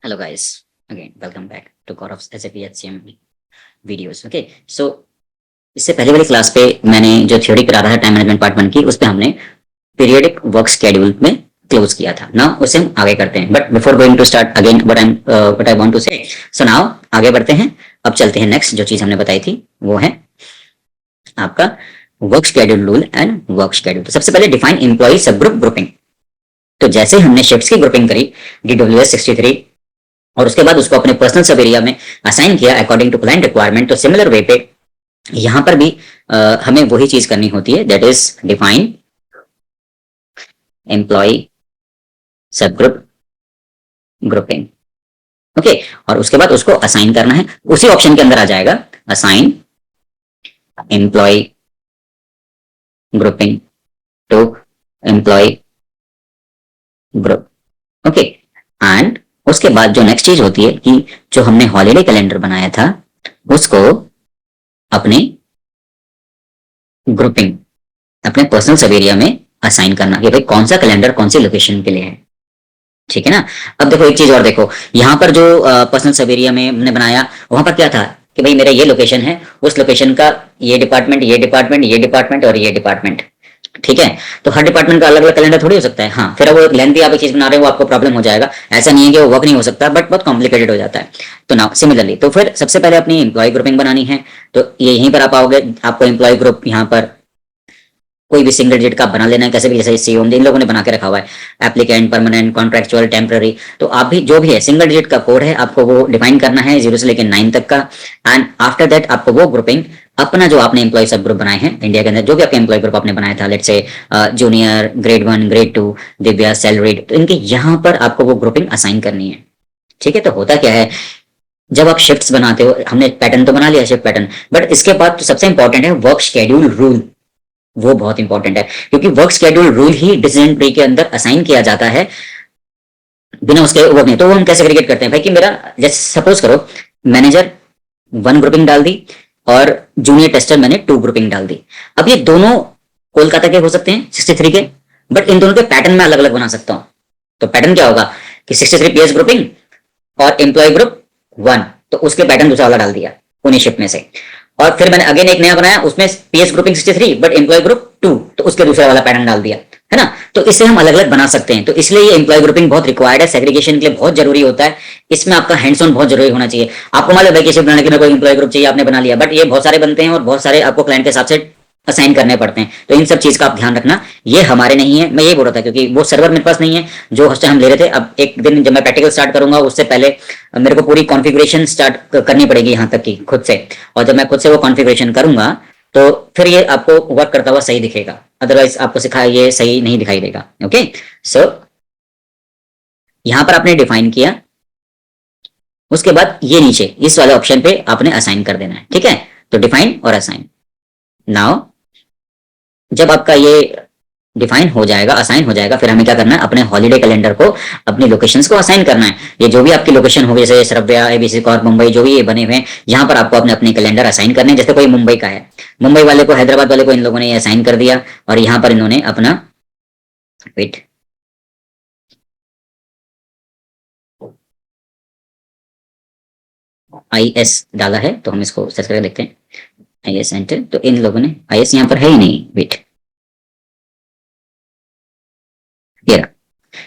Hello guys, again welcome back to Gaurav's SAP HCM videos. Okay, so इससे पहले वाली class पे मैंने जो थ्योरी करा रहा था टाइम मैनेजमेंट पार्ट 1 की, उस पे हमने पीरियडिक वर्क शेड्यूल में क्लोज किया था. नाउ उसे हम आगे करते हैं, but before going to start again what I want to say, so now आगे बढ़ते हैं. अब चलते हैं नेक्स्ट जो चीज हमने बताई थी वो है आपका work schedule rule and work schedule. तो सबसे पहले डिफाइन एम्प्लॉय सब ग्रुप ग्रुपिंग. तो जैसे हमने शिफ्ट्स की ग्रुपिंग करी DWS 63 और उसके बाद उसको अपने पर्सनल सब एरिया में असाइन किया अकॉर्डिंग टू क्लाइंट रिक्वायरमेंट, तो सिमिलर वे पे यहां पर भी हमें वही चीज करनी होती है, दैट इज डिफाइन एम्प्लॉय सब ग्रुप ग्रुपिंग. ओके, और उसके बाद उसको असाइन करना है. उसी ऑप्शन के अंदर आ जाएगा assign employee grouping to employee group. Okay, and उसके बाद जो नेक्स्ट चीज होती है कि जो हमने हॉलीडे कैलेंडर बनाया था उसको अपने ग्रुपिंग अपने पर्सनल सब एरिया में असाइन करना कि भाई कौन सा कैलेंडर कौन सी लोकेशन के लिए है. ठीक है ना. अब देखो एक चीज और देखो, यहाँ पर जो पर्सनल सब एरिया में हमने बनाया वहां पर क्या था कि भाई मेरा ये लोकेशन है, उस लोकेशन का ये डिपार्टमेंट ये डिपार्टमेंट ये डिपार्टमेंट और ये डिपार्टमेंट. ठीक है, तो हर डिपार्टमेंट का अलग अलग कैलेंडर थोड़ी हो सकता है. हाँ, फिर वो लेंथी आप एक चीज बना रहे हो वो आपको प्रॉब्लम हो जाएगा. ऐसा नहीं है कि वो वर्क नहीं हो सकता, बट बहुत कॉम्प्लिकेटेड हो जाता है. तो नाउ सिमिलरली, तो फिर सबसे पहले अपनी एम्प्लॉय ग्रुपिंग बनानी है. तो ये यहीं पर आप आओगे, आपको एम्प्लॉय ग्रुप यहाँ पर कोई भी सिंगल डिजिट का बना लेना है कैसे भी, जैसे सीओ इन लोगों ने बना के रखा हुआ है एप्लीकेंट, परमानेंट, कॉन्ट्रेक्चुअल, टेम्पररी. तो आप भी जो भी है सिंगल डिजिट का कोड है आपको वो डिफाइन करना है 0 से लेकर 9 तक का. एंड आफ्टर दैट आपको वो ग्रुपिंग अपना जो आपने एम्प्लॉय सब ग्रुप बनाए हैं इंडिया के अंदर, जो भी आपके एम्प्लॉय ग्रुप आपने बनाया था, let's say junior, grade 1, grade 2, Divya, salaried, तो इनके यहाँ पर आपको वो ग्रुपिंग असाइन करनी है. ठीक है, तो होता क्या है जब आप शिफ्ट्स बनाते हो, हमने पैटर्न तो बना लिया शिफ्ट पैटर्न, बट इसके बाद तो सबसे इंपॉर्टेंट है वर्क शेड्यूल रूल. वो बहुत इंपॉर्टेंट है क्योंकि वर्क शेड्यूल रूल ही डिसीजन ट्री के अंदर असाइन किया जाता है, बिना उसके वर्क नहीं. तो वो हम कैसे क्रिएट करते हैं भाई कि मेरा जैसे सपोज करो मैनेजर 1 ग्रुपिंग डाल दी और जूनियर टेस्टर मैंने 2 ग्रुपिंग डाल दी. अब ये दोनों कोलकाता के हो सकते हैं 63 के, बट इन दोनों के पैटर्न में अलग अलग बना सकता हूं. तो पैटर्न क्या होगा कि 63 PS ग्रुपिंग और एम्प्लॉय ग्रुप 1, तो उसके पैटर्न दूसरा वाला डाल दिया उन्हीं शिफ्ट में से. और फिर मैंने अगेन एक नया बनाया, उसमें PS grouping 63 but employee group 2, तो उसके दूसरा वाला पैटर्न डाल दिया, है ना. तो इससे हम अलग अलग बना सकते हैं. तो इसलिए ये एम्प्लॉय ग्रुपिंग बहुत रिक्वायर्ड है, सेग्रीगेशन के लिए बहुत जरूरी होता है. इसमें आपका हैंड्स ऑन बहुत जरूरी होना चाहिए. आपको मालूम है कि शिफ्ट बनाने के लिए कोई एम्प्लॉय ग्रुप चाहिए, आपने बना लिया, बट ये बहुत सारे बनते हैं और बहुत सारे आपको क्लाइंट के हिसाब से असाइन करने पड़ते हैं. तो इन सब चीज का आप ध्यान रखना, ये हमारे नहीं है. मैं ये बोल रहा था क्योंकि वो सर्वर मेरे पास नहीं है जो हॉस्टल हम ले रहे थे. अब एक दिन जब मैं प्रैक्टिकल स्टार्ट करूंगा उससे पहले मेरे को पूरी कॉन्फ़िगरेशन स्टार्ट करनी पड़ेगी यहाँ तक की खुद से, और जब मैं खुद से वो कॉन्फ़िगरेशन करूंगा तो फिर ये आपको वर्क करता हुआ सही दिखेगा, अदरवाइज आपको सिखाया ये सही नहीं दिखाई देगा. ओके, सो यहां पर आपने डिफाइन किया, उसके बाद ये नीचे इस वाले ऑप्शन पे आपने असाइन कर देना है. ठीक है, तो डिफाइन और असाइन. नाउ जब आपका ये डिफाइन हो जाएगा, असाइन हो जाएगा, फिर हमें क्या करना है अपने हॉलीडे कैलेंडर को अपनी लोकेशंस को असाइन करना है. ये जो भी आपकी लोकेशन होगी जैसे श्रव्या, ABC कॉर्प, मुंबई, जो भी ये बने हुए हैं यहाँ पर आपको अपने अपने कैलेंडर असाइन करने हैं. जैसे कोई मुंबई का है, मुंबई वाले को, हैदराबाद वाले को इन लोगों ने ये असाइन कर दिया और यहाँ पर इन्होंने अपना वेट IS डाला है. तो हम इसको सर्च करके देखते हैं IS एंटर. तो इन लोगों ने IS यहाँ पर है ही नहीं, वेट, ये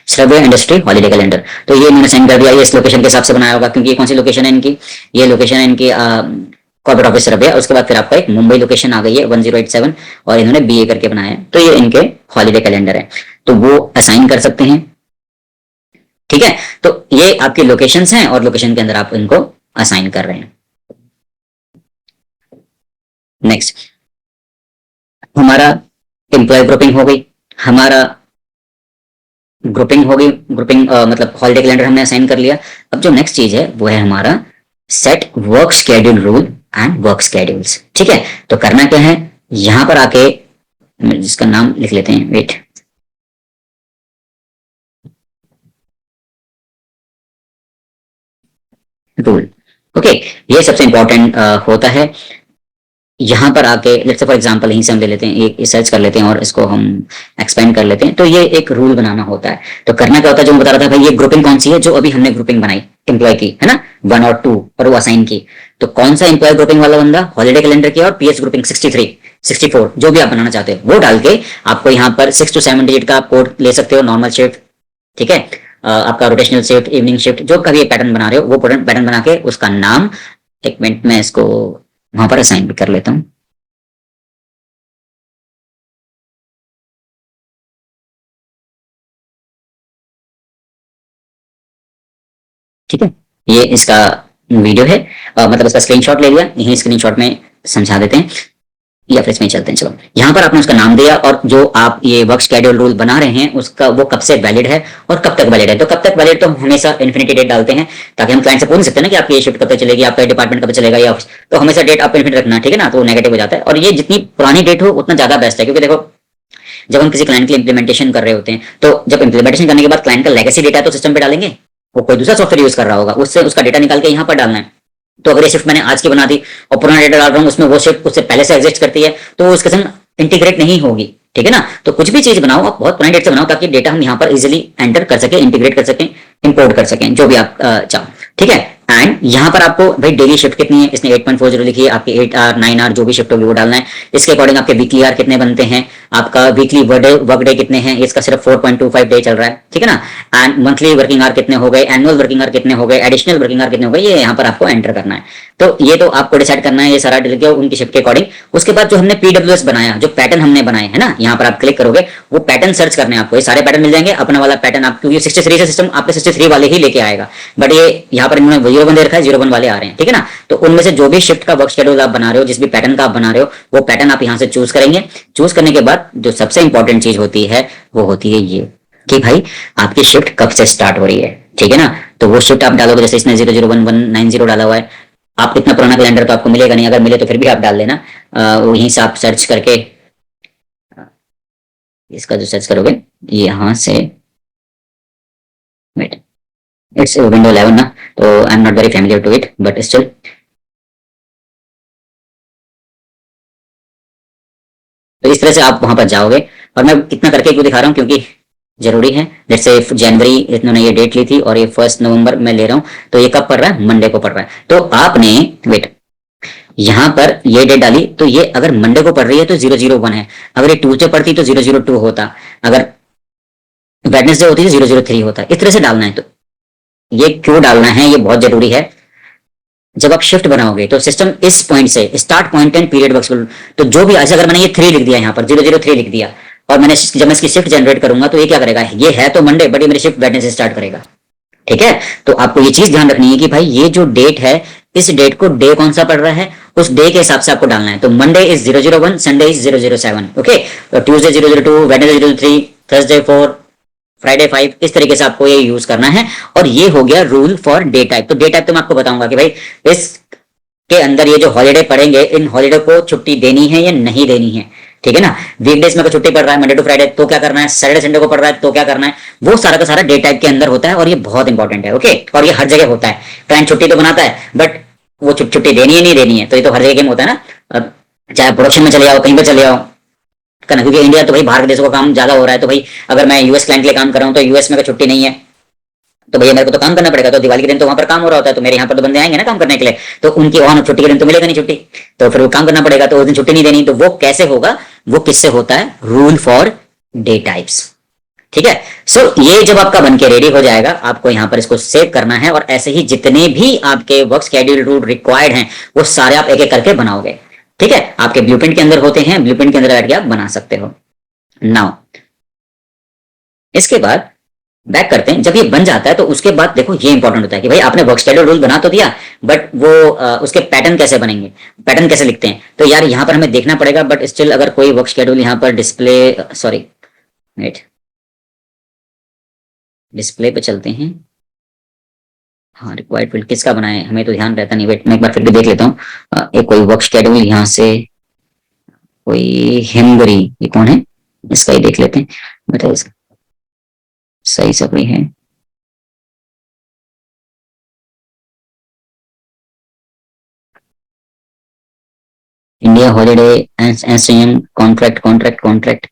श्रव्य इंडस्ट्री हॉलीडे कैलेंडर. तो ये इन्होंने सेंड कर दिया, ये इस लोकेशन के हिसाब से बनाया होगा क्योंकि ये कौन सी लोकेशन है इनकी, ये लोकेशन है इनकी कॉर्पोरेट ऑफिस श्रव्य. उसके बाद फिर आपका एक मुंबई लोकेशन आ गई है 1087 और इन्होंने BA करके बनाया है. तो ये इनके हॉलीडे कैलेंडर है, तो वो असाइन कर सकते हैं. ठीक है, तो ये आपकी लोकेशंस हैं और लोकेशन के अंदर आप इनको असाइन कर रहे हैं. नेक्स्ट हमारा एम्प्लॉय ग्रुपिंग हो गई, हमारा ग्रुपिंग होगी, ग्रुपिंग मतलब हॉलीडे कैलेंडर हमने असाइन कर लिया. अब जो नेक्स्ट चीज है वो है हमारा set work schedule rule and work schedules. ठीक है, तो करना क्या है, यहां पर आके जिसका नाम लिख लेते हैं, वेट, रूल. ओके, ये सबसे इंपॉर्टेंट होता है. यहाँ पर आके लेट्स से फॉर एग्जांपल यहीं से हम ले लेते हैं, एक सर्च कर लेते हैं और इसको हम एक्सपेंड कर लेते हैं. तो ये एक रूल बनाना होता है. तो करना क्या होता है, जो मैं बता रहा था भाई, ये ग्रुपिंग कौन सी है जो अभी हमने ग्रुपिंग बनाई, एम्प्लॉय की, है ना, 1 और 2, और वो असाइन की। तो कौन सा एम्प्लॉय ग्रुपिंग वाला बंदा, हॉलिडे कैलेंडर किया, और पीएच ग्रुपिंग 63, 64 जो भी आप बनाना चाहते हो वो डाल के आपको यहाँ पर 6 to 7 डिजिट का आप कोड ले सकते हो, नॉर्मल शिफ्ट, ठीक है, आपका रोटेशनल शिफ्ट, इवनिंग शिफ्ट, जो कभी पैटर्न बना रहे हो वो पैटर्न बना के उसका नाम, एक मिनट में इसको वहां पर असाइन भी कर लेता हूँ। ठीक है, ये इसका वीडियो है, मतलब इसका स्क्रीनशॉट ले लिया, यही स्क्रीनशॉट में समझा देते हैं, या फिर इसमें चलते हैं। चलो, यहाँ पर आपने उसका नाम दिया, और जो आप ये वर्क शेड्यूल रूल बना रहे हैं उसका वो कब से वैलिड है और कब तक वैलिड है। तो कब तक वैलिड, तो हमेशा इन्फिनिटी डेट डालते हैं, ताकि हम क्लाइंट से पूछ सकते हैं ना कि आपकी ये शिफ्ट कब तक चलेगी, आपका डिपार्टमेंट कब चलेगा, या तो हमेशा डेट आप इन्फिनिट रखना, ठीक है ना, तो नेगेटिव हो जाता है। और ये जितनी पुरानी डेट हो उतना ज्यादा बेस्ट है, क्योंकि देखो जब हम किसी क्लाइंट की इंप्लीमेंटेशन कर रहे होते हैं, तो जब इंप्लीमेंटेशन करने के बाद क्लाइंट का लेगेसी डेटा तो सिस्टम पे डालेंगे, वो कोई दूसरा सॉफ्टवेयर यूज कर रहा होगा, उससे उसका डेटा निकाल के यहाँ पर डालना है। तो अगर ये शिफ्ट मैंने आज की बना दी और पुराना डेटा डाल रहा हूँ, उसमें वो शिफ्ट उससे पहले से एग्जिस्ट करती है, तो उसके संग इंटीग्रेट नहीं होगी, ठीक है ना। तो कुछ भी चीज बनाओ आप बहुत पुरानी डेट से बनाओ, ताकि डेटा हम यहाँ पर इजिली एंटर कर सके, इंटीग्रेट कर सकें, इंपोर्ट कर सकें, जो भी आप चाहो, ठीक है। एंड यहाँ पर आपको भाई डेली शिफ्ट कितनी है, इसने 8.40 लिखी है, आपकी 8 आवर 9 आवर जो भी शिफ्ट होगी वो डालना है। इसके अकॉर्डिंग आपके वीकली आवर कितने बनते हैं, आपका वीकली वर्क डे कितने हैं, इसका सिर्फ 4.25 डे चल रहा है, ठीक है ना। एंड मंथली वर्किंग आवर कितने हो गए, एनुअल वर्किंग आवर कितने हो गए, एडिशनल वर्किंग आवर कितने हो गए, ये यहाँ पर आपको एंटर करना है। तो ये तो आपको डिसाइड करना है, ये सारा डिटेल उनकी शिफ्ट के अकॉर्डिंग। उसके बाद जो हमने पीडब्ल्यूएस बनाया, जो पैटर्न हमने बनाए है ना, यहाँ पर आप क्लिक करोगे, वो पैटर्न सर्च करने आपको ये सारे पैटर्न मिल जाएंगे, अपना वाला पैटर्न आप, क्योंकि 63 से सिस्टम आपके 63 वाले ही लेके आएगा, बट ये यहाँ पर इन्होंने 0 1 दे रखा है, 0 1 वाले आ रहे हैं, ठीक है ना। तो उनमें से जो भी शिफ्ट का वर्क शेड्यूल आप बना रहे हो, जिस भी पैटर्न का आप बना रहे हो, वो पैटर्न आप यहाँ से चूज करेंगे। चूज करने के बाद जो सबसे इंपॉर्टेंट चीज होती है वो होती है ये, कि भाई आपकी शिफ्ट कब से स्टार्ट हो रही है, ठीक है ना। तो वो शिफ्ट आप डालोगे, जैसे इसने 001190 डाला हुआ है, आप इतना पुराना कैलेंडर तो आपको मिलेगा नहीं, अगर मिले तो फिर भी आप डाल लेना, वहीं से आप सर्च करके, इसका जो सर्च करोगे यहाँ से, वेट, इट्स विंडो 11 ना, तो I am not very familiar to it, but still तो इस तरह से आप वहां पर जाओगे। और मैं इतना करके क्यों दिखा रहा हूँ, क्योंकि जरूरी है। जैसे जनवरी इन्होंने ये डेट ली थी, और ये 1 नवंबर में ले रहा हूँ, तो ये कब पड़ रहा है, मंडे को पड़ रहा है। तो आपने, वेट, यहाँ पर ये डेट डाली, तो ये अगर मंडे को पड़ रही है तो 001 है, अगर ये ट्यूजडे पड़ती तो 002 होता, अगर वेडनेसडे होती तो 003 होता। इस तरह से डालना है। तो ये क्यों डालना है, ये बहुत जरूरी है। जब आप शिफ्ट बनाओगे तो सिस्टम इस पॉइंट से, start point and period works, तो जो भी, ऐसे अगर मैंने ये 3 लिख दिया यहाँ पर, 003 लिख दिया, और मैंने जब मैं इसकी शिफ्ट जनरेट करूंगा तो ये क्या करेगा, ये है तो मंडे, बट ये मेरी शिफ्ट वेडनेसडे से स्टार्ट करेगा, ठीक है। तो आपको ये चीज ध्यान रखनी है कि भाई ये जो डेट है, इस डेट को डे कौन सा पड़ रहा है, उस डे के हिसाब से आपको डालना है। तो Monday is 001, Sunday is 007, okay, Tuesday 002, Wednesday 003, Thursday 4, Friday 5, इस तरीके से आपको ये यूज करना है। और ये हो गया रूल फॉर डे टाइप। तो डे टाइप तो मैं आपको बताऊंगा कि भाई इस के अंदर ये जो हॉलीडे पड़ेंगे, इन हॉलीडे को छुट्टी देनी है या नहीं देनी है, ठीक है ना। वीकडेज में कोई छुट्टी पड़ रहा है मंडे टू फ्राइडे, तो क्या करना है, सैटरडे संडे को पड़ रहा है तो क्या करना है, वो सारा का सारा डे टाइप के अंदर होता है, और ये बहुत इंपॉर्टेंट है, ओके। और ये हर जगह होता है, क्लाइंट छुट्टी तो बनाता है, बट वो छुट्टी देनी है नहीं देनी है, तो ये तो हर जगह गेम होता है ना। चाहे प्रोडक्शन में चले जाओ, कहीं पर चले जाओ, करना, क्योंकि इंडिया तो भाई बाहर के देशों का काम ज्यादा हो रहा है। तो भाई अगर मैं यूएस क्लाइंट के लिए काम कर रहा हूँ, तो यूएस में अगर छुट्टी नहीं है, तो भैया मेरे को तो काम करना पड़ेगा। तो दिवाली के दिन तो वहां पर काम हो रहा होता है, तो मेरे यहाँ पर तो बंदे आएंगे ना काम करने के लिए, तो उनकी वहां छुट्टी के दिन तो मिलेगा नहीं छुट्टी, तो फिर वो काम करना पड़ेगा, तो उस दिन छुट्टी नहीं देनी। तो वो कैसे होगा, वो किससे होता है, रूल फॉर डे टाइप्स, ठीक है। सो ये जब आपका बन के रेडी हो जाएगा, आपको यहाँ पर इसको सेव करना है, और ऐसे ही जितने भी आपके वर्क शेड्यूल रूल रिक्वायर्ड हैं, वो सारे आप एक एक करके बनाओगे, ठीक है। आपके ब्लूप्रिंट के अंदर होते हैं, ब्लूप्रिंट के अंदर बैठ के आप बना सकते हो। नाउ इसके बाद बैक करते हैं। जब ये बन जाता है तो उसके बाद देखो ये इंपॉर्टेंट होता है कि भाई आपने वर्क शेड्यूल रूल बना तो दिया, बट वो उसके पैटर्न कैसे बनेंगे, पैटर्न कैसे लिखते हैं, तो यार यहाँ पर हमें देखना पड़ेगा। बट स्टिल अगर कोई वर्क शेड्यूल यहाँ पर डिस्प्ले, सॉरी वेट, डिस्प्ले पे चलते हैं। हाँ, रिक्वायर्ड फील्ड किसका बनाए हमें तो ध्यान रहता नहीं, वेट मैं एक बार फिर भी देख लेता हूँ। एक कोई वर्क शेड्यूल यहाँ से, कोई हेमगरी, ये कौन है, इसका ही देख लेते हैं, बताइए इसका सही सब कोई है। India holiday contract contract contract,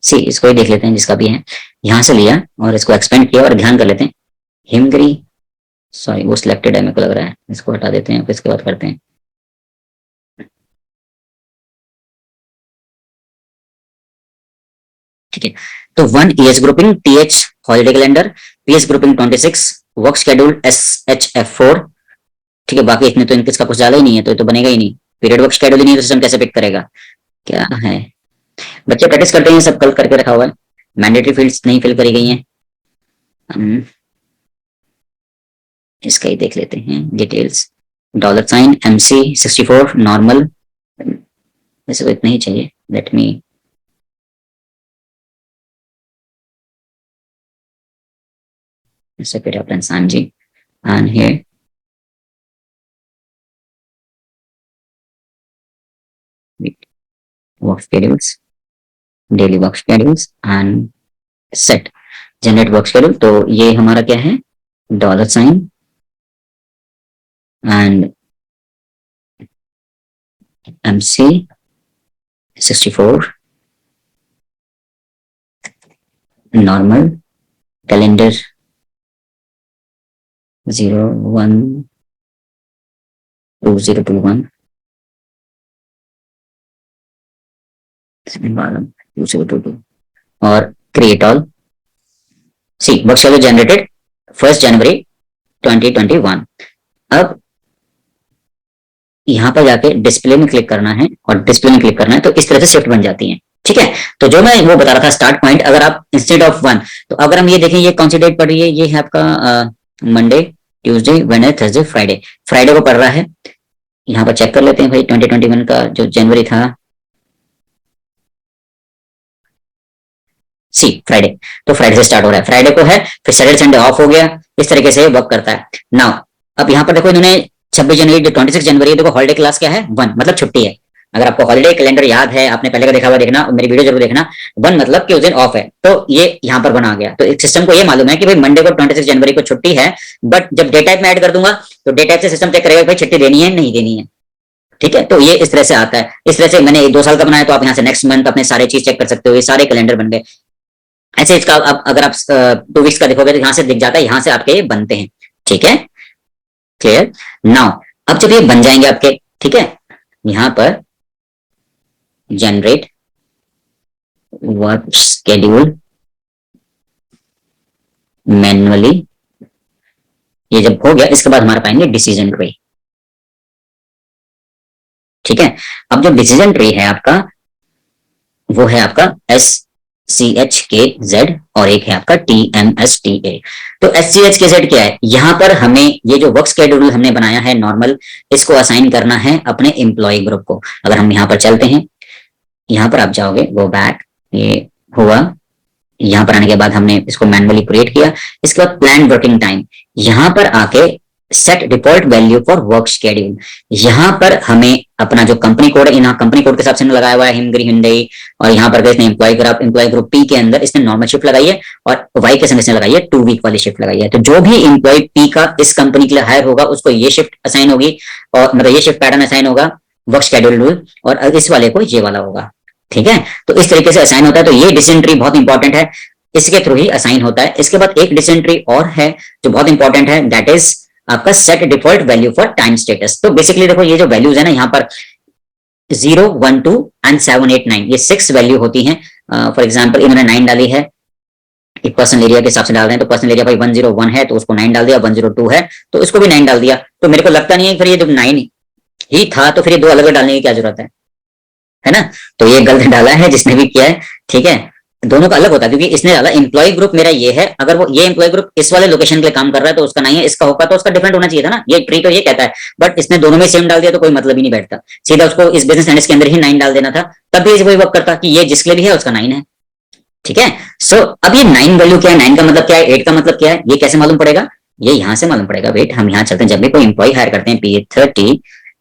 see इसको ही देख लेते हैं जिसका भी है, यहाँ से लिया और इसको एक्सपेंड किया और ध्यान कर लेते हैं हिमगिरी, सॉरी वो सिलेक्टेड है मेरे को लग रहा है, इसको हटा देते हैं फिर इसके बाद करते हैं। ठीक है, तो 1 EH grouping TH holiday calendar, PH grouping 26 work schedule SHF4। ठीक है, बाकी इतने तो इनका कुछ ज्यादा ही नहीं है, तो ये तो बनेगा ही नहीं, पीरियड वर्क शेड्यूल ही नहीं तो सिस्टम कैसे पिक करेगा, क्या है। बच्चे प्रैक्टिस करते हैं, सब कल करके रखा हुआ है, मैंडेटरी फील्ड्स नहीं फिल करी गई हैं, इसका ही देख लेते हैं डिटेल्स। $साइन MC64 नॉर्मल, वैसे तो इतना ही चाहिए, let me separate up and Sanji and here work schedules, daily work schedules and set generate work schedule। तो ये हमारा क्या है, $sign and MC64 normal calendar 012021 2022 और create all। सी वर्क शेड्यूल जनरेटेड 1 जनवरी 2021। अब यहाँ पर जाके डिस्प्ले में क्लिक करना है और डिस्प्ले में क्लिक करना है, तो इस तरह से शिफ्ट बन जाती है। ठीक है, तो जो मैं वो बता रहा था स्टार्ट पॉइंट, अगर आप इंस्टेड ऑफ 1, तो अगर हम ये देखें ये कौन सी डेट पड़ रही है, ये है आपका Monday, Tuesday, Wednesday, Thursday, Friday, Friday को पड़ रहा है। यहाँ पर चेक कर लेते हैं भाई 2021 का जो जनवरी था, सी फ्राइडे, तो फ्राइडे से स्टार्ट हो रहा है, फ्राइडे को है, फिर सैटरडे संडे ऑफ हो गया, इस तरीके से वर्क करता है। नाउ अब यहाँ पर देखो इन्होंने 26 जनवरी 26 जनवरी देखो हॉलिडे क्लास क्या है 1 मतलब छुट्टी है। अगर आपको हॉलिडे कैलेंडर याद है, आपने पहले का देखा हुआ देखना, मेरी वीडियो जरूर देखना, 1 मतलब कि उस दिन ऑफ है, तो ये यहाँ पर बना गया। तो एक सिस्टम को ये मालूम है कि भाई मंडे को 26 जनवरी को छुट्टी है, बट जब डे टाइप में ऐड कर दूंगा तो डे टाइप से सिस्टम चेक करेगा भाई छुट्टी देनी है नहीं देनी है। ठीक है, तो ये इस तरह से आता है। इस तरह से मैंने 2 साल का बनाया, तो आप यहाँ से नेक्स्ट मंथ अपने सारे चीज चेक कर सकते हो, ये सारे कैलेंडर बन गए। ऐसे इसका अब अगर आप 2 वीक्स का देखोगे तो यहाँ से दिख जाता है, यहाँ से आपके ये बनते हैं। ठीक है, क्लियर। नाउ अब जब ये बन जाएंगे आपके, ठीक है, यहाँ पर जनरेट वर्क शेड्यूल मैन्युअली, ये जब हो गया इसके बाद हमारे पाएंगे डिसीजन ट्री। ठीक है, अब जो डिसीजन ट्री है आपका वो है आपका SCHKZ और एक है आपका TMSTA। तो SCHKZ क्या है, यहाँ पर हमें ये जो वर्क शेड्यूल हमने बनाया है नॉर्मल, इसको असाइन करना है अपने एम्प्लॉय ग्रुप को। अगर हम यहाँ पर चलते हैं, यहाँ पर आप जाओगे गो बैक, ये हुआ, यहाँ पर आने के बाद हमने इसको मैन्युअली क्रिएट किया। इसके बाद प्लान वर्किंग टाइम, यहाँ पर आके set default value for work schedule, यहाँ पर हमें अपना जो कंपनी कोड है, यहाँ कंपनी कोड के हिसाब से लगाया हुआ है हिमगिरी हिंडई, और यहाँ पर इसने एम्प्लॉय ग्रुप पी के अंदर इसने नॉर्मल शिफ्ट लगाई है और वाई के संग इसने लगाई है 2 वीक वाली शिफ्ट लगाई है। तो जो भी एम्प्लॉय पी का इस कंपनी के लिए हायर होगा उसको ये शिफ्ट असाइन होगी, और मतलब ये शिफ्ट पैटर्न असाइन होगा वर्क शेड्यूल रूल, और इस वाले को ये वाला होगा। ठीक है, तो इस तरीके से असाइन होता है। तो ये डिसीजन ट्री बहुत इंपॉर्टेंट है, इसके थ्रू ही असाइन होता है। इसके बाद एक डिसीजन ट्री और है जो बहुत इंपॉर्टेंट है, दैट इज आपका set default value for time status. तो बेसिकली देखो ये जो वैल्यूज है ना, यहाँ पर 0, 1, 2 एंड 7, 8, 9 ये 6 वैल्यू होती हैं। फॉर एग्जांपल इन्होंने 9 डाली है, एक पर्सनल एरिया के हिसाब से डाल रहे हैं, तो पर्सनल एरिया भाई 101 है तो उसको 9 डाल दिया, 102 है तो इसको भी 9 डाल दिया। तो मेरे को लगता नहीं है फिर ये जब 9 ही था तो फिर ये 2 अलग डालने की क्या जरूरत है ना। तो ये गलत डाला है जिसने भी किया है। ठीक है, दोनों का अलग होता है, क्योंकि इसने डाला एम्प्लॉय ग्रुप मेरा ये है, अगर वो ये एम्प्लॉय ग्रुप इस वाले लोकेशन के लिए काम कर रहा है तो उसका नहीं है, इसका होगा तो उसका डिफरेंट होना चाहिए था ना। ये ट्री तो ये कहता है, बट इसने दोनों में सेम डाल दिया तो कोई मतलब ही नहीं बैठता। सीधा उसको इस बिजनेस एनालिस्ट के अंदर ही 9 डाल देना था, तब भी वही वर्क करता कि ये जिसके लिए भी है उसका 9 है। ठीक है, सो अब ये 9 वैल्यू क्या है, 9 का मतलब क्या है, 8 का मतलब क्या है, ये कैसे मालूम पड़ेगा, ये यहाँ से मालूम पड़ेगा। वेट, हम यहाँ चलते हैं, जब भी कोई एम्प्लॉय हायर करते हैं P30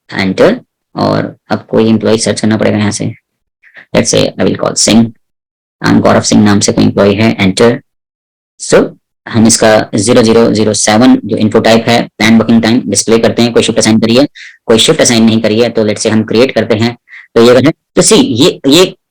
एंटर, और अब कोई एम्प्लॉय सर्च करना पड़ेगा यहाँ से, let's say I will call Singh, Gaurav Singh नाम से कोई एम्प्लॉय है, एंटर। सो हम इसका 0007 जो इनफो टाइप है प्लान वर्किंग टाइम डिस्प्ले करते हैं। कोई शिफ्ट असाइन करिए, कोई शिफ्ट असाइन नहीं करिए, तो लेट्स से हम क्रिएट करते हैं। तो ये है, तो सी ये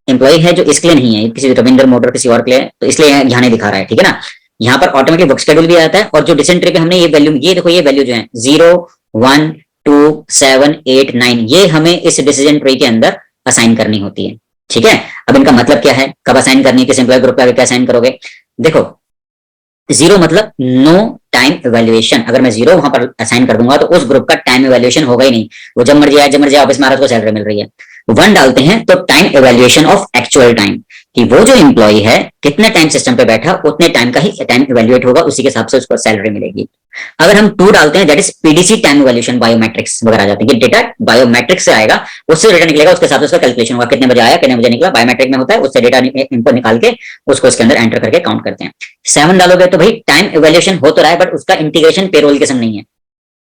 एम्प्लॉय है जो इसके लिए नहीं है, किसी रविंद्र मोटर किसी और के लिए, तो इसलिए यहाँ नहीं दिखा रहा है, ठीक है ना। यहाँ पर ऑटोमेटिकली वर्क शेड्यूल भी आता है, और जो डिसीजन ट्री पे हमने ये वैल्यू, ये देखो ये वैल्यू जो है 0 1 2 7 8 9, ये हमें इस डिसीजन ट्री के अंदर असाइन करनी होती है, ठीक है। अब इनका मतलब क्या है, कब असाइन करनी है, किस एम्प्लॉय ग्रुप पे आगे क्या असाइन करोगे। देखो 0 मतलब नो टाइम इवैल्यूएशन, अगर मैं 0 वहां पर असाइन कर दूंगा तो उस ग्रुप का टाइम इवैल्यूएशन होगा ही नहीं, वो जब मर्जी आए जब मर्जी ऑफिस में आ रहा है, सैलरी मिल रही है। 1 डालते हैं तो time evaluation of actual time, कि वो जो एम्प्लॉय है कितने टाइम सिस्टम पे बैठा उतने टाइम का ही टाइम इवैल्यूएट होगा, उसी के हिसाब से उसको सैलरी मिलेगी। अगर हम 2 डालते हैं, that is PDC time evaluation, biometrics वगैरह आ जाते हैं, कि डेटा बायोमेट्रिक्स से आएगा, उससे डेटा निकलेगा, उसके हिसाब से उसका कैलकुलेशन होगा, कितने बजे आया कितने बजे निकला, बायोमेट्रिक में होता है, उससे डेटा इनपुट निकाल के उसको इसके अंदर एंटर करके काउंट करते हैं। 7 डालोगे तो भाई टाइम इवैल्यूएशन हो तो रहा है, बट उसका इंटीग्रेशन पेरोल के संग नहीं है,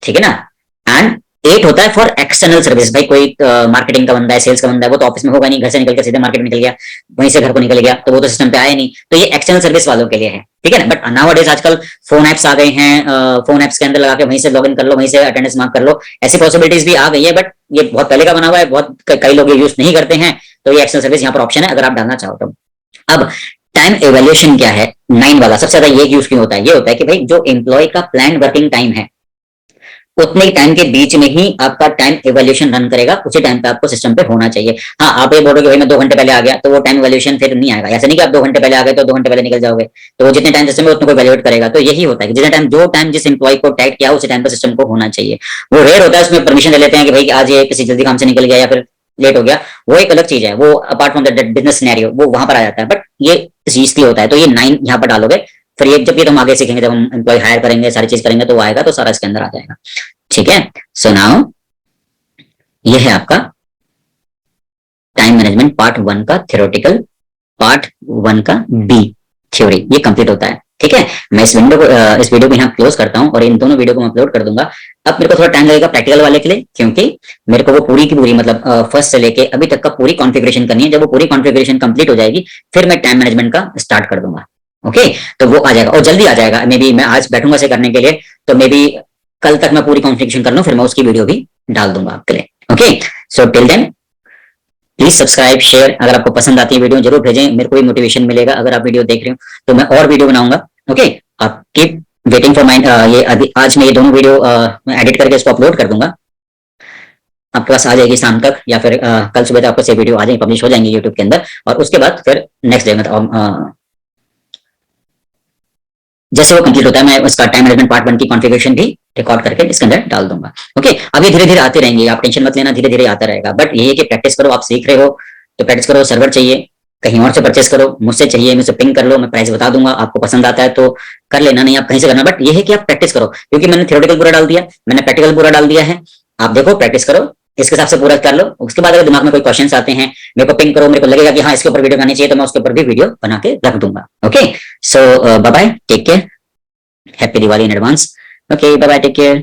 ठीक है ना। एंड 8 होता है फॉर एक्सटर्नल सर्विस, भाई कोई मार्केटिंग का बंदा है, सेल्स का बंदा है, वो तो ऑफिस में होगा नहीं, घर से निकल के सीधे मार्केट निकल गया, वहीं से घर को निकल गया, तो वो तो सिस्टम पे आया नहीं, तो ये एक्सटर्नल सर्विस वालों के लिए है, ठीक है ना। बट नाउ डेज आजकल फोन एप्स आ गए हैं, फोन एप्स के अंदर लगा के वहीं से लॉग इन कर लो, वहीं से अटेंडेंस मार्क कर लो, ऐसी पॉसिबिलिटीज भी आ गई है, बट ये बहुत पहले का बना हुआ है, बहुत कई लोग ये यूज नहीं करते हैं, तो ये एक्सटर्नल सर्विस यहाँ पर ऑप्शन है अगर आप डालना चाहो तो। अब टाइम इवैल्यूएशन क्या है, 9 वाला सबसे ज्यादा ये यूज क्यों होता है, ये होता है कि भाई जो एम्प्लॉय का प्लान वर्किंग टाइम है उतने टाइम के बीच में ही आपका टाइम इवैल्यूएशन रन करेगा, उसी टाइम पे आपको सिस्टम पे होना चाहिए। हाँ, आप ये बोलोगे भाई मैं 2 घंटे पहले आ गया, तो वो टाइम इवैल्यूएशन फिर नहीं आएगा, ऐसा नहीं कि आप 2 घंटे पहले आ गए तो 2 घंटे पहले निकल जाओगे, तो वो जितने टाइम सिस्टम में उतने को इवैल्यूएट करेगा। तो यही होता है कि जितने टाइम जो टाइम जिस एम्प्लॉय को टैग किया उसी टाइम पर सिस्टम को होना चाहिए। वो रेयर होता है, उसमें परमिशन ले लेते हैं कि भाई आज ये किसी जल्दी काम से निकल गया या फिर लेट हो गया, वो एक अलग चीज है, वो apart from the business scenario वो वहां पर आ जाता है, बट ये इसलिए होता है। तो ये 9 यहाँ पर डालोगे, फिर ये जब ये तो हम आगे सीखेंगे, जब हम एम्प्लॉय हायर करेंगे सारी चीज करेंगे तो वो आएगा, तो सारा इसके अंदर आ जाएगा, ठीक है। सो नाउ ये है आपका टाइम मैनेजमेंट पार्ट 1 का थ्योरेटिकल, पार्ट 1 का बी थ्योरी, ये कंप्लीट होता है, ठीक है। मैं इस वीडियो को यहाँ क्लोज करता हूँ और इन दोनों वीडियो को मैं अपलोड कर दूंगा। अब मेरे को थोड़ा टाइम लगेगा प्रैक्टिकल वाले के लिए, क्योंकि मेरे को वो पूरी की पूरी मतलब फर्स्ट से लेके अभी तक का पूरी कॉन्फ़िगरेशन करनी है। जब वो पूरी कॉन्फ़िगरेशन कंप्लीट हो जाएगी फिर मैं टाइम मैनेजमेंट का स्टार्ट कर दूंगा, ओके। तो वो आ जाएगा और जल्दी आ जाएगा, मे बी मैं आज बैठूंगा से करने के लिए, तो मे बी कल तक मैं पूरी कॉन्फ़िगरेशन कर लूँ, फिर मैं उसकी वीडियो भी डाल दूंगा आपके लिए, okay. So till then please subscribe share, अगर आपको पसंद आती है वीडियो जरूर भेजें, मेरे को भी मोटिवेशन मिलेगा। अगर आप वीडियो देख रहे हो तो मैं और वीडियो बनाऊंगा, ओके। आप कीप वेटिंग फॉर माई, ये आज मैं ये दोनों वीडियो मैं एडिट करके इसको अपलोड कर दूंगा, आपके पास आ जाएगी शाम तक, या फिर कल सुबह तक आपको से वीडियो आ जाएगी, पब्लिश हो जाएंगे यूट्यूब के अंदर, और उसके बाद फिर नेक्स्ट डे मतलब जैसे वो कंप्लीट होता है मैं उसका टाइम मैनेजमेंट पार्ट 1 की कॉन्फ़िगरेशन भी रिकॉर्ड करके इसके अंदर डाल दूंगा, ओके। अब ये धीरे धीरे आते रहेंगे, आप टेंशन मत लेना, धीरे धीरे आता रहेगा, बट ये है कि प्रैक्टिस करो, आप सीख रहे हो तो प्रैक्टिस करो। सर्वर चाहिए कहीं और से परचेस करो, मुझसे चाहिए मुझसे पिंग कर लो, मैं प्राइस बता दूंगा, आपको पसंद आता है तो कर लेना, नहीं आप कहीं से करना, बट ये है कि आप प्रैक्टिस करो, क्योंकि मैंने थ्योरेटिकल पूरा डाल दिया, मैंने प्रैक्टिकल पूरा डाल दिया है, आप देखो प्रैक्टिस करो, इसके हिसाब से पूरा कर लो। उसके बाद अगर दिमाग में कोई क्वेश्चंस आते हैं मेरे को पिंग करो, मेरे को लगेगा कि हाँ इसके ऊपर वीडियो बनानी चाहिए तो मैं उसके ऊपर भी वीडियो बना के रख दूंगा, okay. So bye bye, take care, happy Diwali in advance, okay, bye bye, take care.